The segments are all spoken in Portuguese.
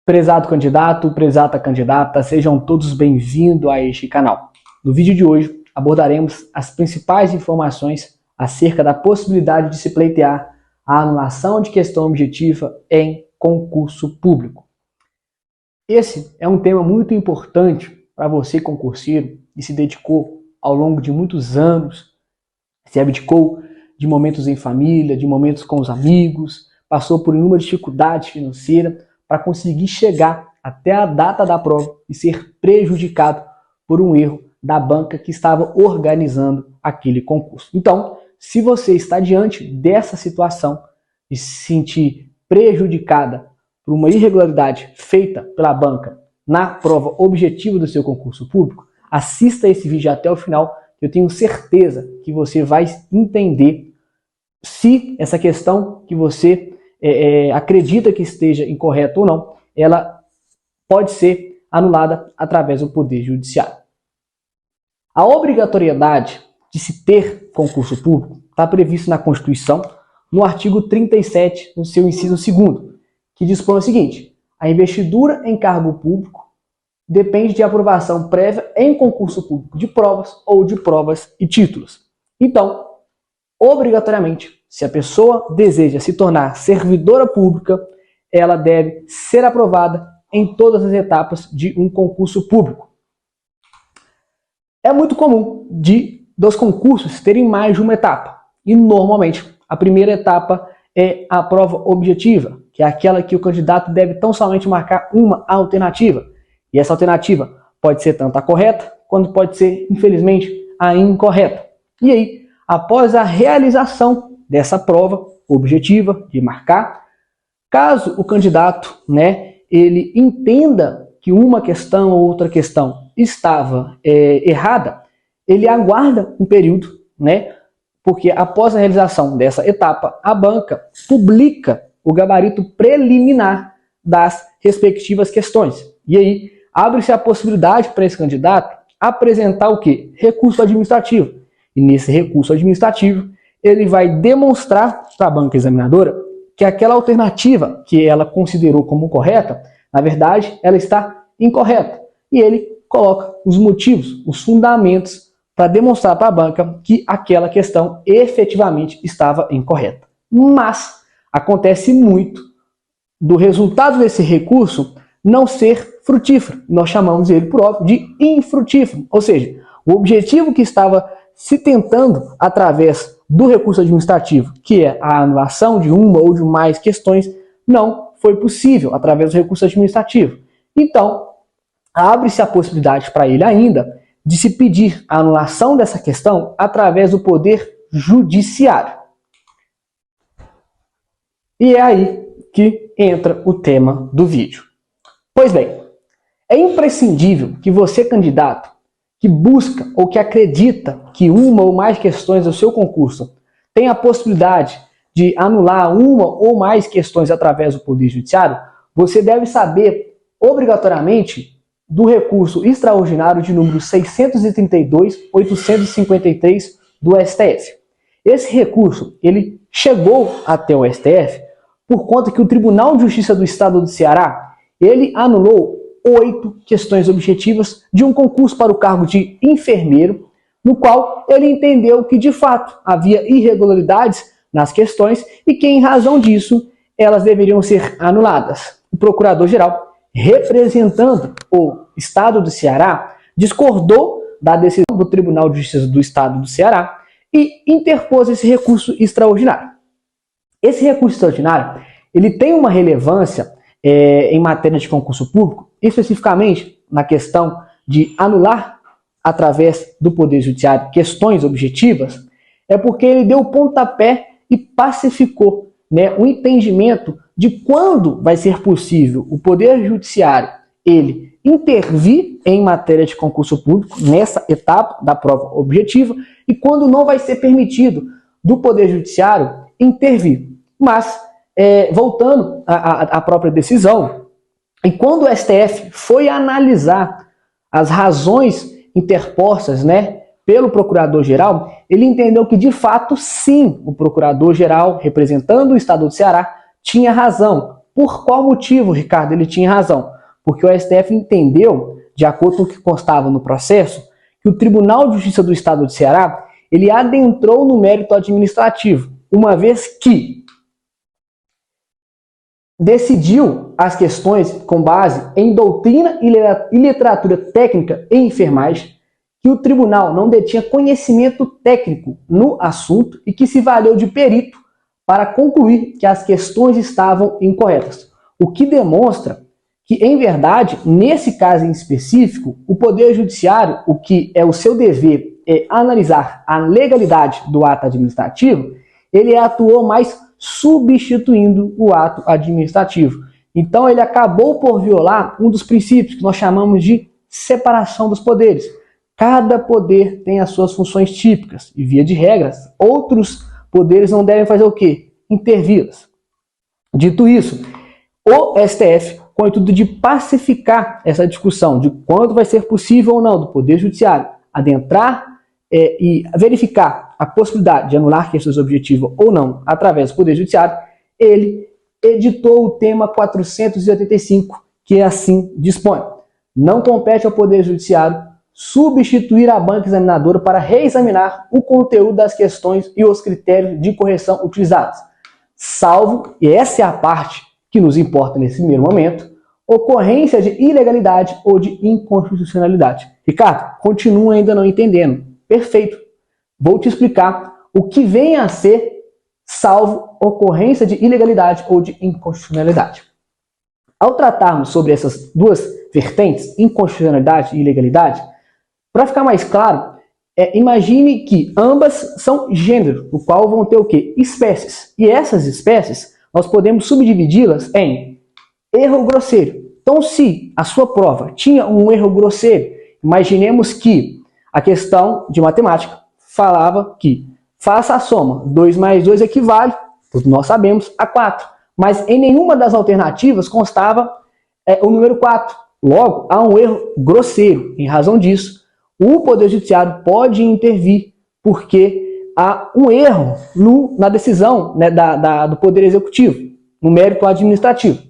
Prezado candidato, prezada candidata, sejam todos bem-vindos a este canal. No vídeo de hoje abordaremos as principais informações acerca da possibilidade de se pleitear a anulação de questão objetiva em concurso público. Esse é um tema muito importante para você, concurseiro, que se dedicou ao longo de muitos anos, se abdicou de momentos em família, de momentos com os amigos, passou por inúmeras dificuldades financeiras para conseguir chegar até a data da prova e ser prejudicado por um erro da banca que estava organizando aquele concurso. Então, se você está diante dessa situação de se sentir prejudicada por uma irregularidade feita pela banca na prova objetiva do seu concurso público, assista esse vídeo até o final, que eu tenho certeza que você vai entender se essa questão que você acredita que esteja incorreta ou não, ela pode ser anulada através do Poder Judiciário. A obrigatoriedade de se ter concurso público está previsto na Constituição, no artigo 37, no seu inciso 2º, que dispõe o seguinte: a investidura em cargo público depende de aprovação prévia em concurso público de provas ou de provas e títulos. Então, obrigatoriamente, se a pessoa deseja se tornar servidora pública, ela deve ser aprovada em todas as etapas de um concurso público. É muito comum dos concursos terem mais de uma etapa. E normalmente, a primeira etapa é a prova objetiva, que é aquela que o candidato deve tão somente marcar uma alternativa. E essa alternativa pode ser tanto a correta, quanto pode ser, infelizmente, a incorreta. E aí, após a realização dessa prova objetiva de marcar, caso o candidato, ele entenda que uma questão ou outra questão estava errada, ele aguarda um período, porque após a realização dessa etapa, a banca publica o gabarito preliminar das respectivas questões. E aí, abre-se a possibilidade para esse candidato apresentar o quê? Recurso administrativo. E nesse recurso administrativo, ele vai demonstrar para a banca examinadora que aquela alternativa que ela considerou como correta, na verdade, ela está incorreta. E ele coloca os motivos, os fundamentos, para demonstrar para a banca que aquela questão efetivamente estava incorreta. Mas acontece muito do resultado desse recurso não ser frutífero. Nós chamamos ele, por óbvio, de infrutífero. Ou seja, o objetivo que estava se tentando através do recurso administrativo, que é a anulação de uma ou de mais questões, não foi possível através do recurso administrativo. Então, abre-se a possibilidade para ele ainda de se pedir a anulação dessa questão através do Poder Judiciário. E é aí que entra o tema do vídeo. Pois bem, é imprescindível que você, candidato, que busca ou que acredita que uma ou mais questões do seu concurso tem a possibilidade de anular uma ou mais questões através do Poder Judiciário, você deve saber obrigatoriamente do recurso extraordinário de número 632.853 do STF. Esse recurso, ele chegou até o STF por conta que o Tribunal de Justiça do Estado do Ceará, ele anulou 8 questões objetivas de um concurso para o cargo de enfermeiro, no qual ele entendeu que, de fato, havia irregularidades nas questões e que, em razão disso, elas deveriam ser anuladas. O procurador-geral, representando o Estado do Ceará, discordou da decisão do Tribunal de Justiça do Estado do Ceará e interpôs esse recurso extraordinário. Esse recurso extraordinário, ele tem uma relevância em matéria de concurso público, especificamente na questão de anular através do Poder Judiciário questões objetivas, é porque ele deu o pontapé e pacificou o entendimento de quando vai ser possível o Poder Judiciário ele intervir em matéria de concurso público nessa etapa da prova objetiva e quando não vai ser permitido do Poder Judiciário intervir. Mas, voltando à própria decisão, e quando o STF foi analisar as razões interpostas pelo Procurador-Geral, ele entendeu que, de fato, sim, o Procurador-Geral, representando o Estado do Ceará, tinha razão. Por qual motivo, Ricardo, ele tinha razão? Porque o STF entendeu, de acordo com o que constava no processo, que o Tribunal de Justiça do Estado de Ceará, ele adentrou no mérito administrativo, uma vez que decidiu as questões com base em doutrina e literatura técnica em enfermagem, que o tribunal não detinha conhecimento técnico no assunto e que se valeu de perito para concluir que as questões estavam incorretas. O que demonstra que, em verdade, nesse caso em específico, o Poder Judiciário, o que é o seu dever é analisar a legalidade do ato administrativo, ele atuou mais substituindo o ato administrativo. Então ele acabou por violar um dos princípios que nós chamamos de separação dos poderes. Cada poder tem as suas funções típicas e, via de regras, outros poderes não devem fazer o quê? Intervi-las. Dito isso, o STF, com o intuito de pacificar essa discussão de quando vai ser possível ou não do Poder Judiciário adentrar e verificar a possibilidade de anular questões objetivas ou não através do Poder Judiciário, ele editou o tema 485, que assim dispõe: não compete ao Poder Judiciário substituir a banca examinadora para reexaminar o conteúdo das questões e os critérios de correção utilizados, salvo, e essa é a parte que nos importa nesse primeiro momento, ocorrência de ilegalidade ou de inconstitucionalidade. Ricardo, continua ainda não entendendo. Perfeito. Vou te explicar o que vem a ser salvo ocorrência de ilegalidade ou de inconstitucionalidade. Ao tratarmos sobre essas duas vertentes, inconstitucionalidade e ilegalidade, para ficar mais claro, imagine que ambas são gênero, o qual vão ter o quê? Espécies. E essas espécies, nós podemos subdividi-las em erro grosseiro. Então, se a sua prova tinha um erro grosseiro, imaginemos que a questão de matemática falava que faça a soma, 2 mais 2 equivale, todos nós sabemos, a 4. Mas em nenhuma das alternativas constava o número 4. Logo, há um erro grosseiro. Em razão disso, o Poder Judiciário pode intervir porque há um erro na decisão, né, do Poder Executivo, no mérito administrativo.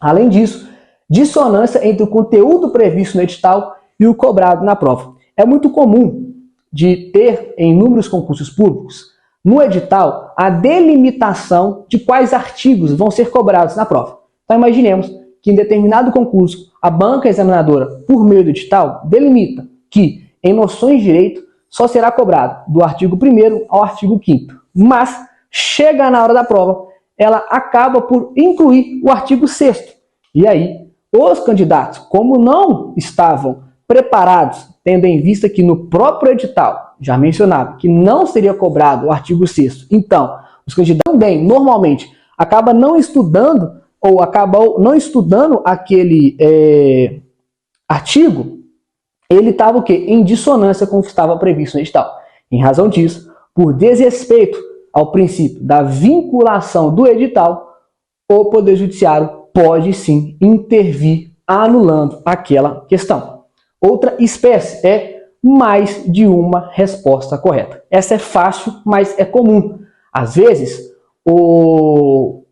Além disso, dissonância entre o conteúdo previsto no edital e o cobrado na prova. É muito comum de ter em inúmeros concursos públicos, no edital, a delimitação de quais artigos vão ser cobrados na prova. Então imaginemos que em determinado concurso, a banca examinadora, por meio do edital, delimita que em noções de direito só será cobrado do artigo 1º ao artigo 5º. Mas chega na hora da prova, ela acaba por incluir o artigo 6º. E aí, os candidatos, como não estavam preparados, tendo em vista que no próprio edital já mencionava que não seria cobrado o artigo 6º, então os candidatos também, normalmente, acabam não estudando ou acabam não estudando aquele artigo, ele estava o quê? Em dissonância com o que estava previsto no edital. Em razão disso, por desrespeito ao princípio da vinculação do edital, o Poder Judiciário pode sim intervir anulando aquela questão. Outra espécie é mais de uma resposta correta. Essa é fácil, mas é comum. Às vezes, o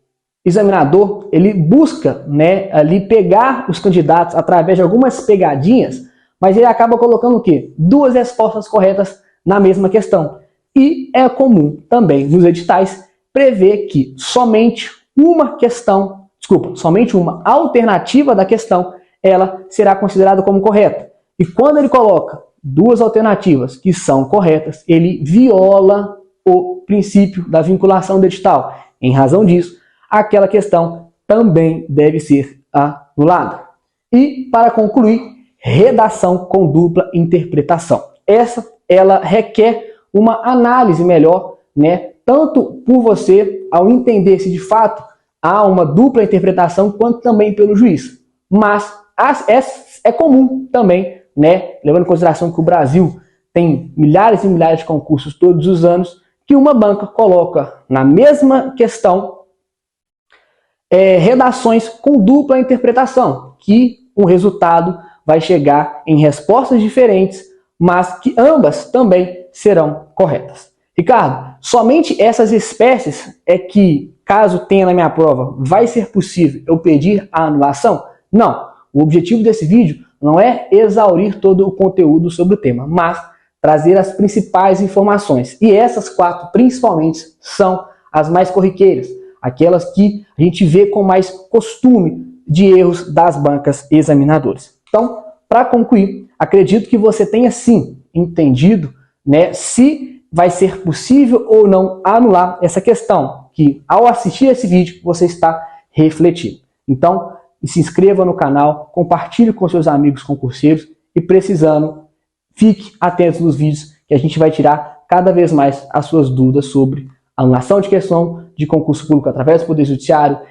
examinador ele busca, né, ali pegar os candidatos através de algumas pegadinhas, mas ele acaba colocando o quê? 2 respostas corretas na mesma questão. E é comum também nos editais prever que somente uma alternativa da questão, ela será considerada como correta. E quando ele coloca 2 alternativas que são corretas, ele viola o princípio da vinculação do edital. Em razão disso, aquela questão também deve ser anulada. E, para concluir, redação com dupla interpretação. Ela requer uma análise melhor, né, tanto por você, ao entender se de fato há uma dupla interpretação, quanto também pelo juiz. Mas é comum também, né, levando em consideração que o Brasil tem milhares e milhares de concursos todos os anos, que uma banca coloca na mesma questão redações com dupla interpretação, que o resultado vai chegar em respostas diferentes, mas que ambas também serão corretas. Ricardo, somente essas espécies é que caso tenha na minha prova, vai ser possível eu pedir a anulação? Não. O objetivo desse vídeo não é exaurir todo o conteúdo sobre o tema, mas trazer as principais informações. E essas 4, principalmente, são as mais corriqueiras, aquelas que a gente vê com mais costume de erros das bancas examinadoras. Então, para concluir, acredito que você tenha sim entendido, né, se vai ser possível ou não anular essa questão, que ao assistir esse vídeo você está refletindo. Então, se inscreva no canal, compartilhe com seus amigos concurseiros e, precisando, fique atento nos vídeos que a gente vai tirar cada vez mais as suas dúvidas sobre anulação de questão de concurso público através do Poder Judiciário,